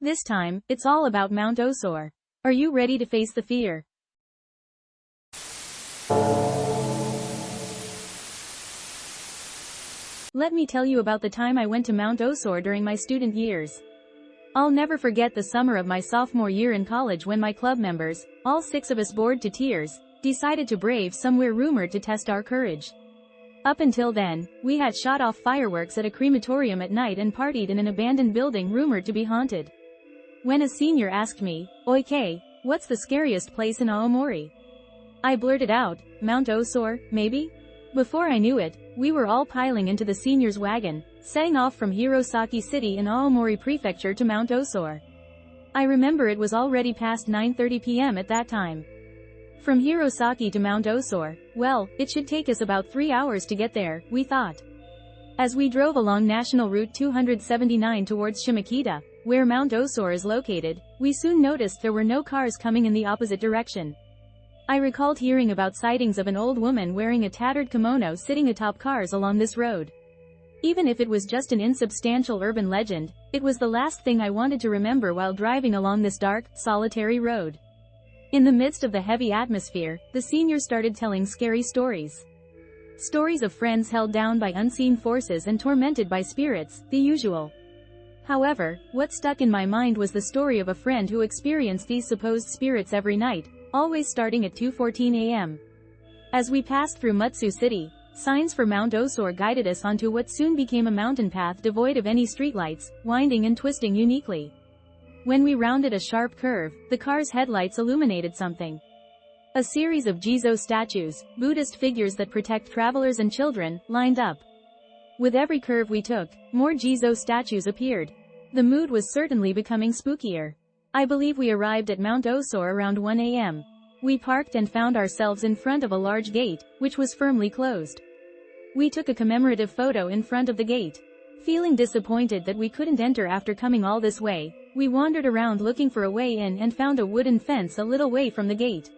This time, it's all about Mount Osore. Are you ready to face the fear? Let me tell you about the time I went to Mount Osore during my student years. I'll never forget the summer of my sophomore year in college when my club members, all 6 of us bored to tears, decided to brave somewhere rumored to test our courage. Up until then, we had shot off fireworks at a crematorium at night and partied in an abandoned building rumored to be haunted. When a senior asked me, "Oike, what's the scariest place in Aomori?" I blurted out, "Mount Osore, maybe?" Before I knew it, we were all piling into the senior's wagon, setting off from Hirosaki City in Aomori Prefecture to Mount Osore. I remember it was already past 9:30 p.m. at that time. From Hirosaki to Mount Osore, well, it should take us about 3 hours to get there, we thought. As we drove along National Route 279 towards Shimokita, where Mount Osore is located, we soon noticed there were no cars coming in the opposite direction. I recalled hearing about sightings of an old woman wearing a tattered kimono sitting atop cars along this road. Even if it was just an insubstantial urban legend, it was the last thing I wanted to remember while driving along this dark, solitary road. In the midst of the heavy atmosphere, the senior started telling scary stories. Stories of friends held down by unseen forces and tormented by spirits, the usual. However, what stuck in my mind was the story of a friend who experienced these supposed spirits every night, always starting at 2:14 a.m. As we passed through Mutsu City, signs for Mount Osore guided us onto what soon became a mountain path devoid of any streetlights, winding and twisting uniquely. When we rounded a sharp curve, the car's headlights illuminated something. A series of Jizo statues, Buddhist figures that protect travelers and children, lined up. With every curve we took, more Jizo statues appeared. The mood was certainly becoming spookier. I believe we arrived at Mount Osore around 1 a.m. We parked and found ourselves in front of a large gate, which was firmly closed. We took a commemorative photo in front of the gate. Feeling disappointed that we couldn't enter after coming all this way, we wandered around looking for a way in and found a wooden fence a little way from the gate.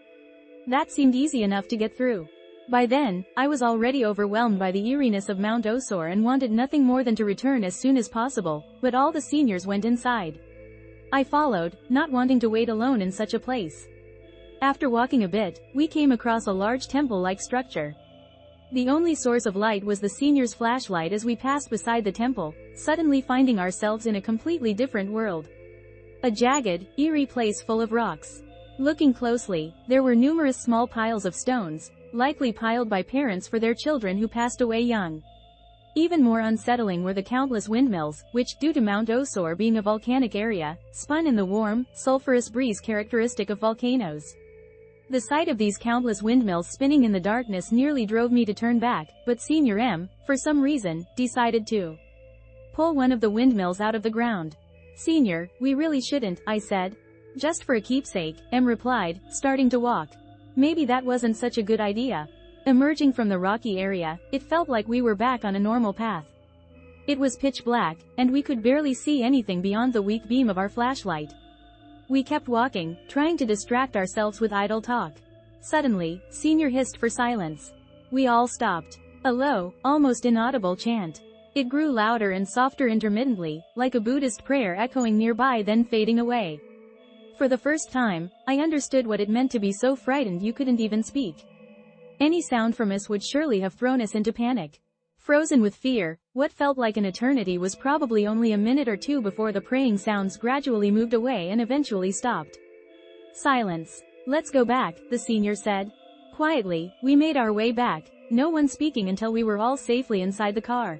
That seemed easy enough to get through. By then, I was already overwhelmed by the eeriness of Mount Osore and wanted nothing more than to return as soon as possible, but all the seniors went inside. I followed, not wanting to wait alone in such a place. After walking a bit, we came across a large temple-like structure. The only source of light was the senior's flashlight as we passed beside the temple, suddenly finding ourselves in a completely different world. A jagged, eerie place full of rocks. Looking closely, there were numerous small piles of stones, likely piled by parents for their children who passed away young. Even more unsettling were the countless windmills, which, due to Mount Osore being a volcanic area, spun in the warm, sulfurous breeze characteristic of volcanoes. The sight of these countless windmills spinning in the darkness nearly drove me to turn back, but Senior M, for some reason, decided to pull one of the windmills out of the ground. "Senior, we really shouldn't," I said. "Just for a keepsake," M replied, starting to walk. Maybe that wasn't such a good idea. Emerging from the rocky area, it felt like we were back on a normal path. It was pitch black, and we could barely see anything beyond the weak beam of our flashlight. We kept walking, trying to distract ourselves with idle talk. Suddenly, Senior hissed for silence. We all stopped. A low, almost inaudible chant. It grew louder and softer intermittently, like a Buddhist prayer echoing nearby then fading away. For the first time, I understood what it meant to be so frightened you couldn't even speak. Any sound from us would surely have thrown us into panic. Frozen with fear, what felt like an eternity was probably only a minute or two before the praying sounds gradually moved away and eventually stopped. Silence. "Let's go back," the senior said. Quietly, we made our way back, no one speaking until we were all safely inside the car.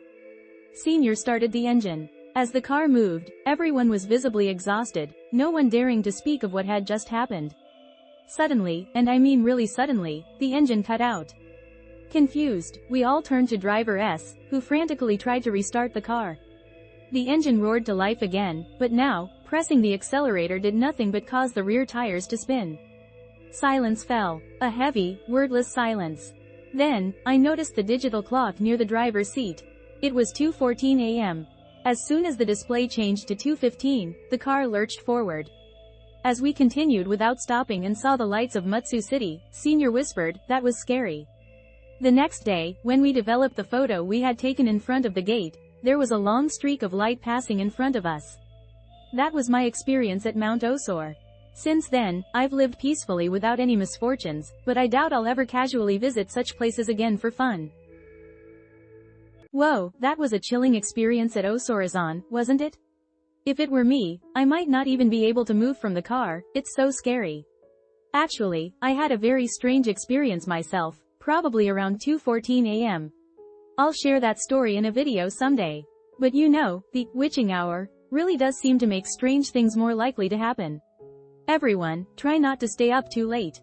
Senior started the engine. As the car moved, everyone was visibly exhausted, no one daring to speak of what had just happened. Suddenly, and I mean really suddenly, the engine cut out. Confused, we all turned to Driver S, who frantically tried to restart the car. The engine roared to life again, but now, pressing the accelerator did nothing but cause the rear tires to spin. Silence fell. A heavy, wordless silence. Then, I noticed the digital clock near the driver's seat. It was 2:14 a.m. As soon as the display changed to 2:15, the car lurched forward. As we continued without stopping and saw the lights of Mutsu City, Senior whispered, "That was scary." The next day, when we developed the photo we had taken in front of the gate, there was a long streak of light passing in front of us. That was my experience at Mount Osore. Since then, I've lived peacefully without any misfortunes, but I doubt I'll ever casually visit such places again for fun. Whoa, that was a chilling experience at Osore, wasn't it? If it were me, I might not even be able to move from the car, it's so scary. Actually, I had a very strange experience myself, probably around 2:14 a.m. I'll share that story in a video someday. But you know, the witching hour really does seem to make strange things more likely to happen. Everyone, try not to stay up too late.